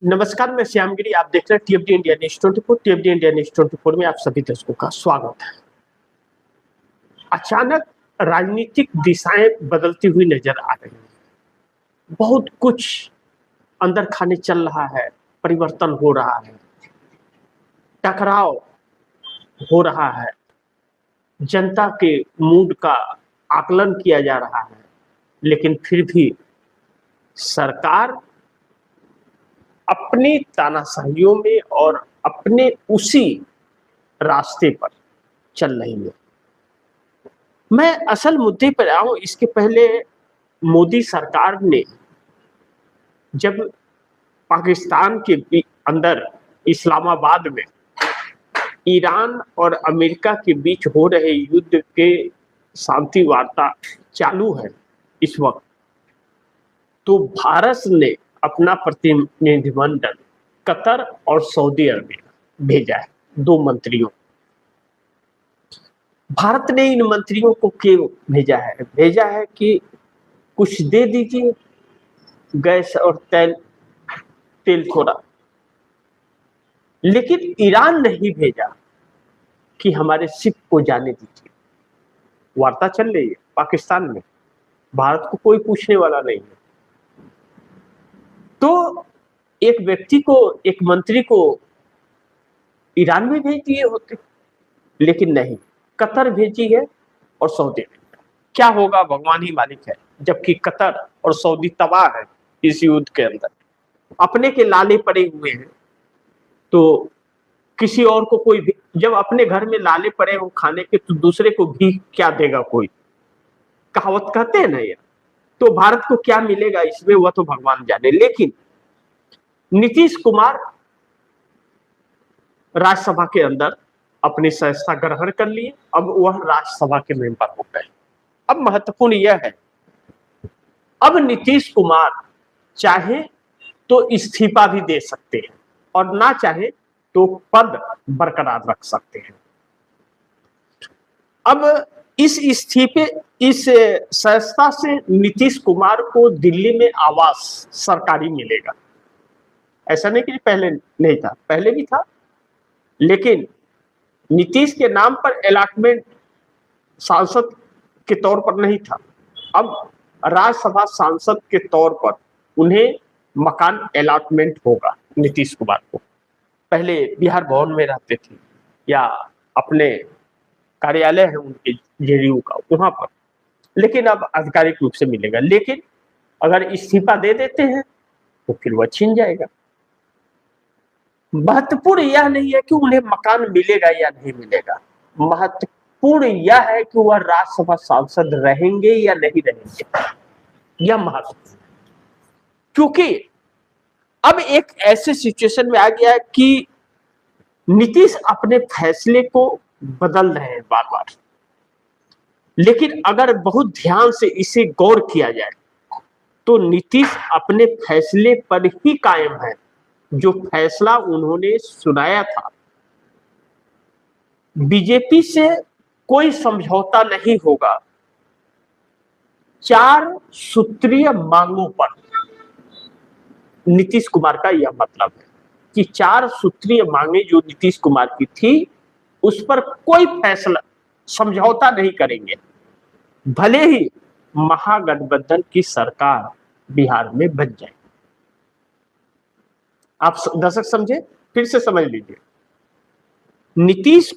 नमस्कार, मैं श्यामगिरी। आप देख रहे हैं टीएफडी इंडिया न्यूज 24। टीएफडी इंडिया न्यूज 24 में आप सभी दर्शकों का स्वागत है। अचानक राजनीतिक दिशाएं बदलती हुई नजर आ रही हैं। बहुत कुछ अंदर खाने चल रहा है, परिवर्तन हो रहा है, टकराव हो रहा है, जनता के मूड का आकलन किया जा रहा है, लेकिन फिर भी सरकार अपनी तानाशाहियों में और अपने उसी रास्ते पर चल रही है। मैं असल मुद्दे पर आऊं इसके पहले मोदी सरकार ने जब पाकिस्तान के अंदर इस्लामाबाद में ईरान और अमेरिका के बीच हो रहे युद्ध के शांति वार्ता चालू है इस वक्त, तो भारत ने अपना प्रतिनिधिमंडल कतर और सऊदी अरबिया भेजा है, 2 मंत्रियों। भारत ने इन मंत्रियों को क्यों भेजा है? भेजा है कि कुछ दे दीजिए, गैस और तेल थोड़ा, लेकिन ईरान नहीं भेजा कि हमारे शिप को जाने दीजिए। वार्ता चल रही है पाकिस्तान में, भारत को कोई पूछने वाला नहीं है। तो एक व्यक्ति को, एक मंत्री को ईरान में भेज दिए होते, लेकिन नहीं, कतर भेजी है और सऊदी अरबिया। क्या होगा भगवान ही मालिक है, जबकि कतर और सऊदी तबाह है इस युद्ध के अंदर, अपने के लाले पड़े हुए हैं। तो किसी और को कोई भी, जब अपने घर में लाले पड़े हो खाने के, तो दूसरे को भी क्या देगा कोई, कहावत कहते हैं ना यार। तो भारत को क्या मिलेगा इसमें, वह तो भगवान जाने। लेकिन नीतीश कुमार राज्यसभा के अंदर अपनी सदस्यता ग्रहण कर लिए, अब वह राज्यसभा के मेंबर हो गए। अब महत्वपूर्ण यह है, अब नीतीश कुमार चाहे तो इस्तीफा भी दे सकते हैं और ना चाहे तो पद बरकरार रख सकते हैं। अब इस इस्तीफे, इस सदस्यता से नीतीश कुमार को दिल्ली में आवास सरकारी मिलेगा। ऐसा नहीं कि पहले नहीं था, पहले भी था, लेकिन नीतीश के नाम पर अलॉटमेंट सांसद के तौर पर नहीं था। अब राज्यसभा सांसद के तौर पर उन्हें मकान अलॉटमेंट होगा नीतीश कुमार को। पहले बिहार भवन में रहते थे या अपने कार्यालय है उनके जेडीयू का, वहां पर, लेकिन अब आधिकारिक रूप से मिलेगा। लेकिन अगर इस्तीफा दे देते हैं तो फिर वह छिन जाएगा। महत्वपूर्ण यह नहीं है कि उन्हें मकान मिलेगा या नहीं मिलेगा, महत्वपूर्ण यह है कि वह राज्यसभा सांसद रहेंगे या नहीं रहेंगे, यह महत्वपूर्ण। क्योंकि अब एक ऐसे सिचुएशन में आ गया है कि नीतीश अपने फैसले को बदल रहे हैं बार बार। लेकिन अगर बहुत ध्यान से इसे गौर किया जाए तो नीतीश अपने फैसले पर ही कायम है, जो फैसला उन्होंने सुनाया था। बीजेपी से कोई समझौता नहीं होगा 4 सूत्रीय मांगों पर। नीतीश कुमार का यह मतलब है कि 4 सूत्रीय मांगे जो नीतीश कुमार की थी, उस पर कोई फैसला, समझौता नहीं करेंगे, भले ही महागठबंधन की सरकार बिहार में बन जाए। आप दर्शक समझे, फिर से समझ लीजिए। नीतीश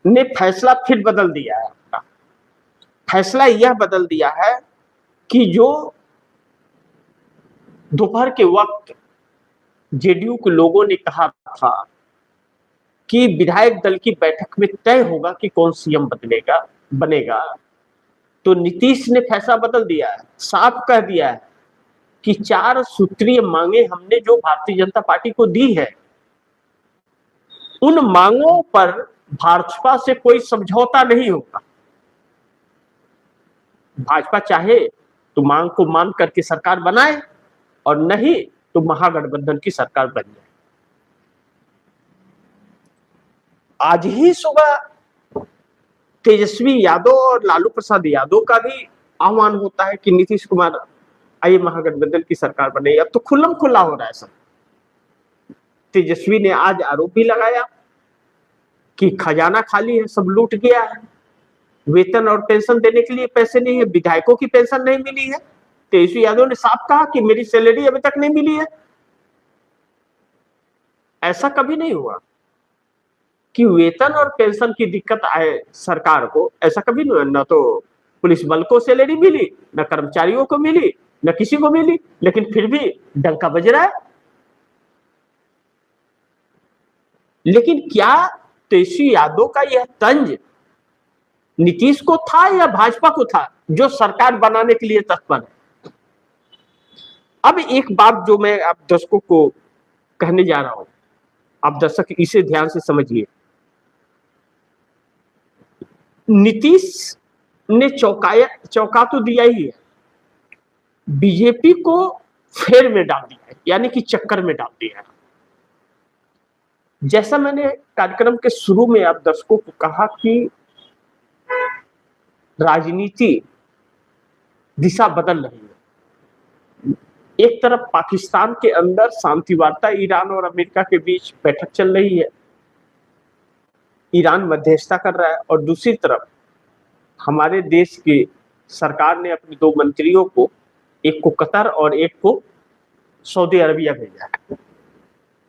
ने फैसला फिर बदल दिया है। अपना फैसला यह बदल दिया है कि जो दोपहर के वक्त जेडीयू के लोगों ने कहा था कि विधायक दल की बैठक में तय होगा कि कौन सीएम बनेगा, तो नीतीश ने फैसला बदल दिया है, साफ कह दिया है कि 4 सूत्रीय मांगे हमने जो भारतीय जनता पार्टी को दी है, उन मांगों पर भाजपा से कोई समझौता नहीं होगा। भाजपा चाहे तो मांग को मान करके सरकार बनाए और नहीं तो महागठबंधन की सरकार बन जाए। आज ही सुबह तेजस्वी यादव और लालू प्रसाद यादव का भी आह्वान होता है कि नीतीश कुमार आइए महागठबंधन की सरकार बने। अब तो खुल्लम खुल्ला हो रहा है सब। तेजस्वी ने आज आरोप भी लगाया कि खजाना खाली है, सब लूट गया है, वेतन और पेंशन देने के लिए पैसे नहीं है, विधायकों की पेंशन नहीं मिली है। तेजस्वी यादव ने साफ कहा कि मेरी सैलरी अभी तक नहीं मिली है। ऐसा कभी नहीं हुआ कि वेतन और पेंशन की दिक्कत आए सरकार को, ऐसा कभी नहीं हुआ। न तो पुलिस बल को सैलरी मिली, न कर्मचारियों को मिली, न किसी को मिली, लेकिन फिर भी डंका बज रहा है। लेकिन क्या तेजस्वी यादव का यह तंज नीतीश को था या भाजपा को था, जो सरकार बनाने के लिए तत्पर है? अब एक बात जो मैं आप दर्शकों को कहने जा रहा हूं, आप दर्शक इसे ध्यान से समझिए। नीतीश ने चौंका तो दिया ही है, बीजेपी को फेर में डाल दिया है, यानी कि चक्कर में डाल दिया है। जैसा मैंने कार्यक्रम के शुरू में आप दर्शकों को कहा कि राजनीति दिशा बदल रही है। एक तरफ पाकिस्तान के अंदर शांति वार्ता ईरान और अमेरिका के बीच बैठक चल रही है, ईरान मध्यस्थता कर रहा है, और दूसरी तरफ हमारे देश की सरकार ने अपने 2 मंत्रियों को, एक को कतर और एक को सऊदी अरबिया भेजा है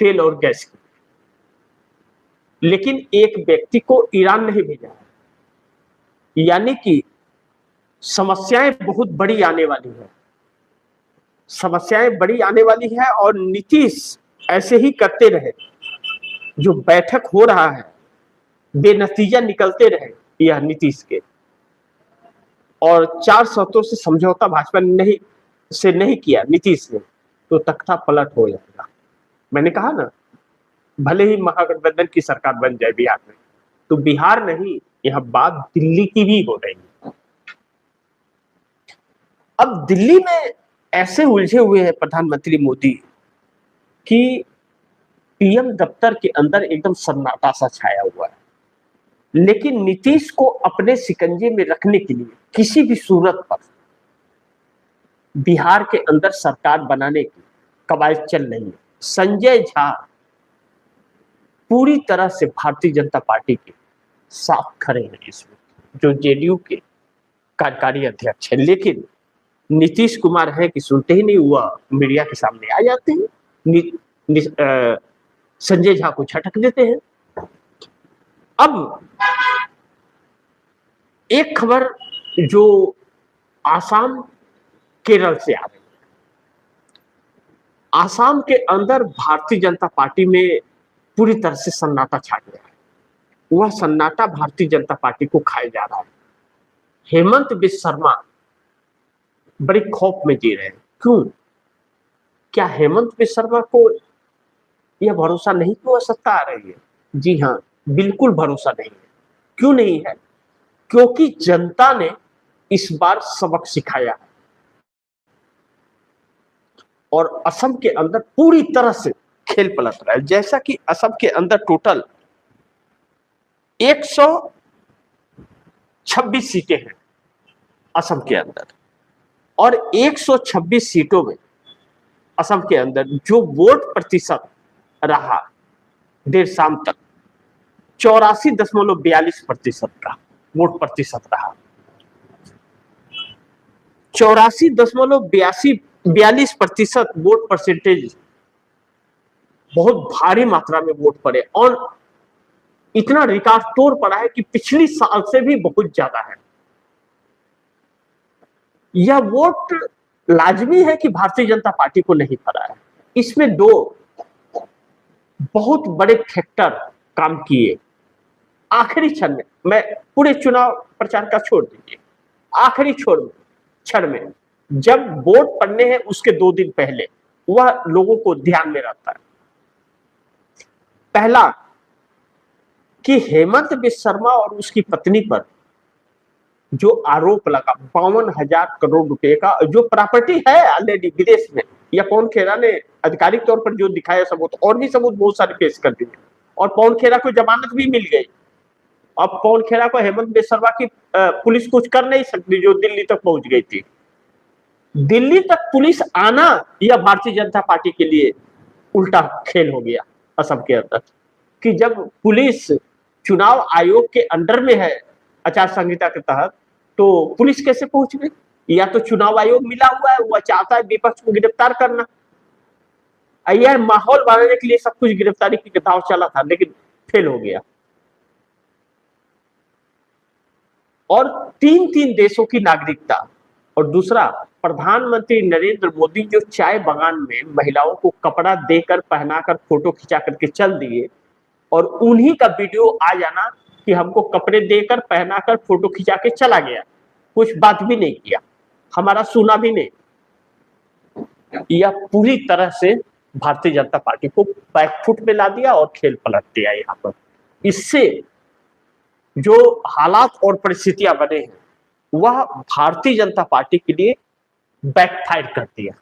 तेल और गैस की, लेकिन एक व्यक्ति को ईरान नहीं भेजा है। यानी कि समस्याएं बहुत बड़ी आने वाली है, समस्याएं बड़ी आने वाली है। और नीतीश ऐसे ही करते रहे, जो बैठक हो रहा है बेनतीजा निकलते रहे यह नीतीश के, और 4 शर्तों से समझौता भाजपा ने नहीं किया नीतीश ने, तो तख्ता पलट हो जाएगा। मैंने कहा ना, भले ही महागठबंधन की सरकार बन जाए बिहार में, तो बिहार नहीं, यह बात दिल्ली की भी हो रही है। अब दिल्ली में ऐसे उलझे हुए हैं प्रधानमंत्री मोदी कि पीएम दफ्तर के अंदर एकदम सन्नाटा सा छाया हुआ है। लेकिन नीतीश को अपने शिकंजे में रखने के लिए किसी भी सूरत पर बिहार के अंदर सरकार बनाने की कवायद चल रही है। संजय झा पूरी तरह से भारतीय जनता पार्टी के साथ खड़े हैं इसमें, जो जेडीयू के कार्यकारी अध्यक्ष है। लेकिन नीतीश कुमार है कि सुनते ही नहीं, हुआ मीडिया के सामने आ जाते हैं, संजय झा को झटक देते हैं। अब एक खबर जो आसाम केरल से आ रही है, आसाम के अंदर भारतीय जनता पार्टी में पूरी तरह से सन्नाटा छा गया है। वह सन्नाटा भारतीय जनता पार्टी को खाए जा रहा है। हेमंत बिस्वा शर्मा बड़ी खौफ में जी रहे हैं। क्यों? क्या हेमंत बिस्वा शर्मा को यह भरोसा नहीं कि वह सत्ता आ रही है? जी हाँ, बिल्कुल भरोसा नहीं है। क्यों नहीं है? क्योंकि जनता ने इस बार सबक सिखाया है और असम के अंदर पूरी तरह से खेल पलट रहा है। जैसा कि असम के अंदर टोटल 126 सीटें हैं असम के अंदर, और 126 सीटों में असम के अंदर जो वोट प्रतिशत रहा देर शाम तक 84.42% का वोट प्रतिशत रहा। 84.42% वोट परसेंटेज, बहुत भारी मात्रा में वोट पड़े, और इतना रिकॉर्ड तोड़ पड़ा है कि पिछली साल से भी बहुत ज्यादा है। यह वोट लाजमी है कि भारतीय जनता पार्टी को नहीं पड़ा है। इसमें 2 बहुत बड़े फैक्टर काम किए आखिरी क्षण में। मैं पूरे चुनाव प्रचार का छोड़ दीजिए, आखिरी क्षण में जब वोट पड़ने हैं उसके 2 दिन पहले वह लोगों को ध्यान में रहता है। पहला कि हेमंत बिस्वा शर्मा और उसकी पत्नी पर जो आरोप लगा 52,000 करोड़ रुपए का, जो प्रॉपर्टी है ऑलरेडी विदेश में, या पवन खेरा ने आधिकारिक तौर पर जो दिखाया सबूत, और भी सबूत बहुत सारे पेश कर दिए, और पवन खेरा को जमानत भी मिल गई। अब पवन खेरा को हेमंत बिस्वा शर्मा की पुलिस कुछ कर नहीं सकती, जो दिल्ली तक पहुंच गई थी। दिल्ली तक पुलिस आना यह भारतीय जनता पार्टी के लिए उल्टा खेल हो गया। असम के अंदर कि जब पुलिस चुनाव आयोग के अंडर में है आचार संहिता के तहत, तो पुलिस कैसे पहुंच गई? या तो चुनाव आयोग मिला हुआ है, वह चाहता है विपक्ष को गिरफ्तार करना, यह माहौल बनाने के लिए सब कुछ गिरफ्तारी की दांव चला था, लेकिन फेल हो गया। और 3-3 देशों की नागरिकता, और दूसरा प्रधानमंत्री नरेंद्र मोदी जो चाय बागान में महिलाओं को कपड़ा देकर पहनाकर फोटो खिंचा करके चल दिए, और उन्हीं का वीडियो आ जाना कि हमको कपड़े देकर पहनाकर फोटो खिंचा के चला गया, कुछ बात भी नहीं किया, हमारा सुना भी नहीं। यह पूरी तरह से भारतीय जनता पार्टी को बैकफुट पे ला दिया और खेल पलट दिया यहाँ पर। इससे जो हालात और परिस्थितियां बने हैं वह भारतीय जनता पार्टी के लिए बैकफायर कर दिया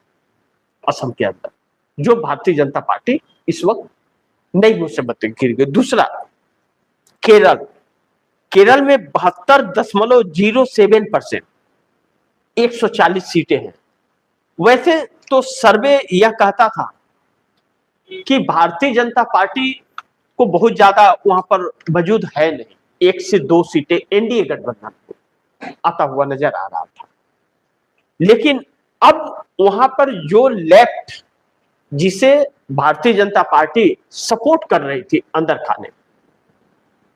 असम के अंदर, जो भारतीय जनता पार्टी इस वक्त नई मुसीबत में गिर गई। दूसरा, केरल में 72.07%, 140 सीटें हैं। वैसे तो सर्वे यह कहता था कि भारतीय जनता पार्टी को बहुत ज्यादा वहां पर वजूद है नहीं, 1 से 2 सीटें एनडीए गठबंधन को आता हुआ नजर आ रहा था। लेकिन अब वहां पर जो लेफ्ट, जिसे भारतीय जनता पार्टी सपोर्ट कर रही थी अंदर खाने,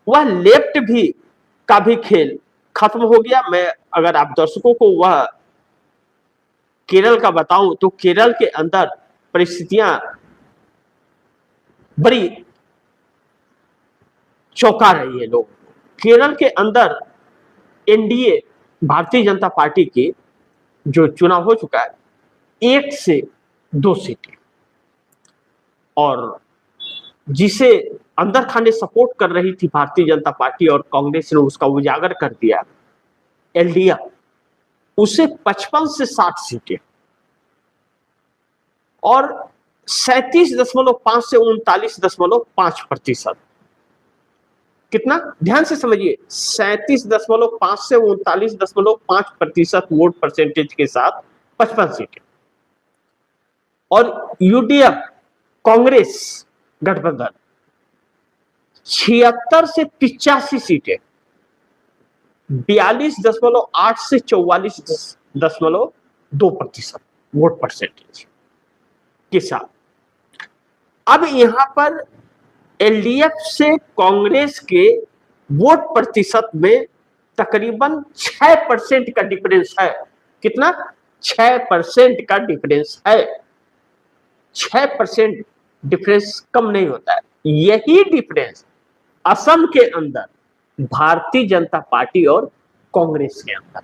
वह लेफ्ट भी का भी खेल खत्म हो गया। मैं अगर आप दर्शकों को वह केरल का बताऊं तो केरल के अंदर परिस्थितियां बड़ी चौंका रही है लोग। केरल के अंदर एनडीए भारतीय जनता पार्टी की जो चुनाव हो चुका है 1 से 2 सीटें, और जिसे अंदर खाने सपोर्ट कर रही थी भारतीय जनता पार्टी और कांग्रेस ने उसका उजागर कर दिया, एलडीएफ, उसे 55 से 60 सीटें, और 37.5 से 39.5%। कितना? ध्यान से समझिए, 37.5 से 39.5% वोट परसेंटेज के साथ 55 सीटें। और यूडीएफ कांग्रेस गठबंधन 76 से 85 सीटें, 42.8 से 44.2% वोट परसेंटेज के साथ। अब यहां पर एलडीएफ से कांग्रेस के वोट प्रतिशत में तकरीबन 6% का डिफरेंस है। कितना? 6% का डिफरेंस है। 6% डिफरेंस कम नहीं होता है। यही डिफरेंस असम के अंदर भारतीय जनता पार्टी और कांग्रेस के अंदर,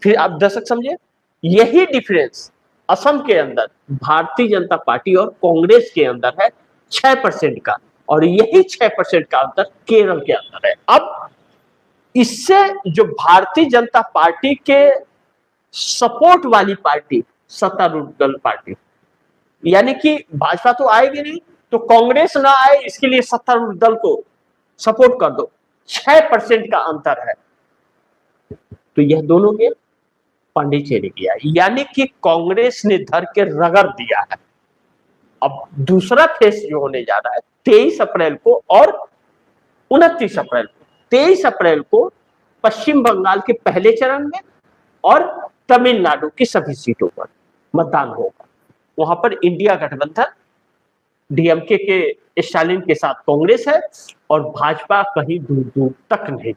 फिर आप दर्शक समझे, यही डिफरेंस असम के अंदर भारतीय जनता पार्टी और कांग्रेस के अंदर है 6% का, और यही 6% का अंतर केरल के अंदर है। अब इससे जो भारतीय जनता पार्टी के सपोर्ट वाली पार्टी, सत्तारूढ़ दल पार्टी, यानी कि भाजपा तो आएगी नहीं, तो कांग्रेस ना आए इसके लिए सत्तारूढ़ दल को सपोर्ट कर दो, 6% का अंतर है। तो यह दोनों के पांडिचेरी किया, यानी कि कांग्रेस ने धर के रगड़ दिया है। अब दूसरा फेस जो होने जा रहा है 23 अप्रैल को और 29 अप्रैल को। 23 अप्रैल को पश्चिम बंगाल के पहले चरण में और तमिलनाडु की सभी सीटों पर मतदान होगा। वहां पर इंडिया गठबंधन, डीएमके के स्टालिन के साथ कांग्रेस है, और भाजपा कहीं दूर दूर तक नहीं है।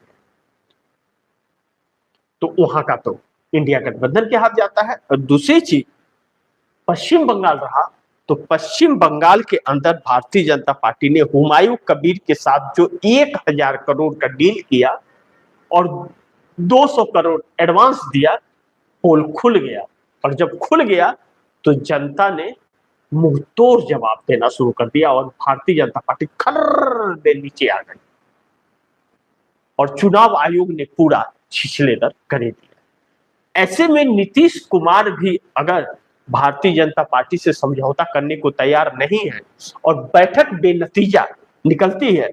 तो वहां का तो इंडिया गठबंधन के हाथ जाता है। और दूसरी चीज, पश्चिम बंगाल रहा तो पश्चिम बंगाल के अंदर भारतीय जनता पार्टी ने हुमायूं कबीर के साथ जो 1000 करोड़ का डील किया और 200 करोड़ एडवांस दिया, पोल खुल गया। और जब खुल गया तो जनता ने मुंह तोड़ जवाब देना शुरू कर दिया और भारतीय जनता पार्टी खर्र दे नीचे आ गई, और चुनाव आयोग ने पूरा छिछलेदर कर दिया। ऐसे में नीतीश कुमार भी अगर भारतीय जनता पार्टी से समझौता करने को तैयार नहीं है और बैठक बेनतीजा निकलती है,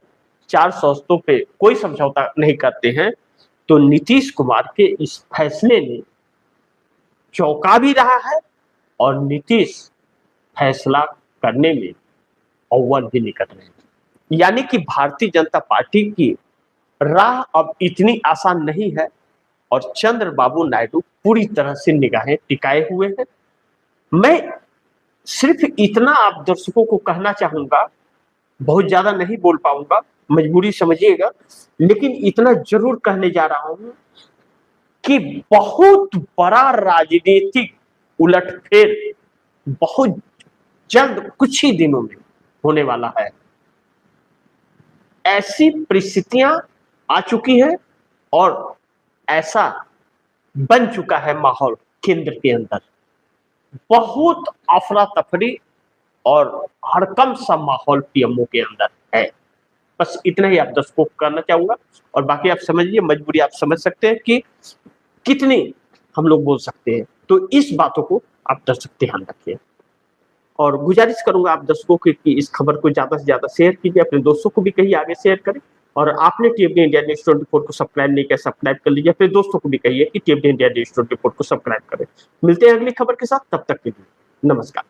4 शर्तों पे कोई समझौता नहीं करते हैं, तो नीतीश कुमार के इस फैसले ने चौंका भी रहा है और नीतीश फैसला करने में अव्वल भी निकल रहे हैं। यानी कि भारतीय जनता पार्टी की राह अब इतनी आसान नहीं है और चंद्रबाबू नायडू पूरी तरह से निगाहें टिकाए हुए हैं। मैं सिर्फ इतना आप दर्शकों को कहना चाहूंगा, बहुत ज्यादा नहीं बोल पाऊंगा, मजबूरी समझिएगा, लेकिन इतना जरूर कहने जा रहा हूं कि बहुत बड़ा राजनीतिक उलटफेर बहुत जल्द कुछ ही दिनों में होने वाला है। ऐसी परिस्थितियां आ चुकी है और ऐसा बन चुका है माहौल केंद्र के अंदर। बहुत अफरा तफरी और हड़कंप सा माहौल पीएमओ के अंदर है। बस इतना ही आप दर्शकों को करना चाहूंगा और बाकी आप समझिए, मजबूरी आप समझ सकते हैं कि कितनी हम लोग बोल सकते हैं। तो इस बातों को आप दर्शक ध्यान रखिए और गुजारिश करूंगा आप दर्शकों की कि इस खबर को ज्यादा से ज्यादा शेयर कीजिए, अपने दोस्तों को भी कहिए आगे शेयर करें। और आपने टीएफडी इंडिया न्यूज 24 को सब्सक्राइब नहीं किया, सब्सक्राइब कर लीजिए। अपने दोस्तों को भी कहिए कि टीएफडी इंडिया न्यूज 24 को सब्सक्राइब करें। मिलते हैं अगली खबर के साथ, तब तक के लिए नमस्कार।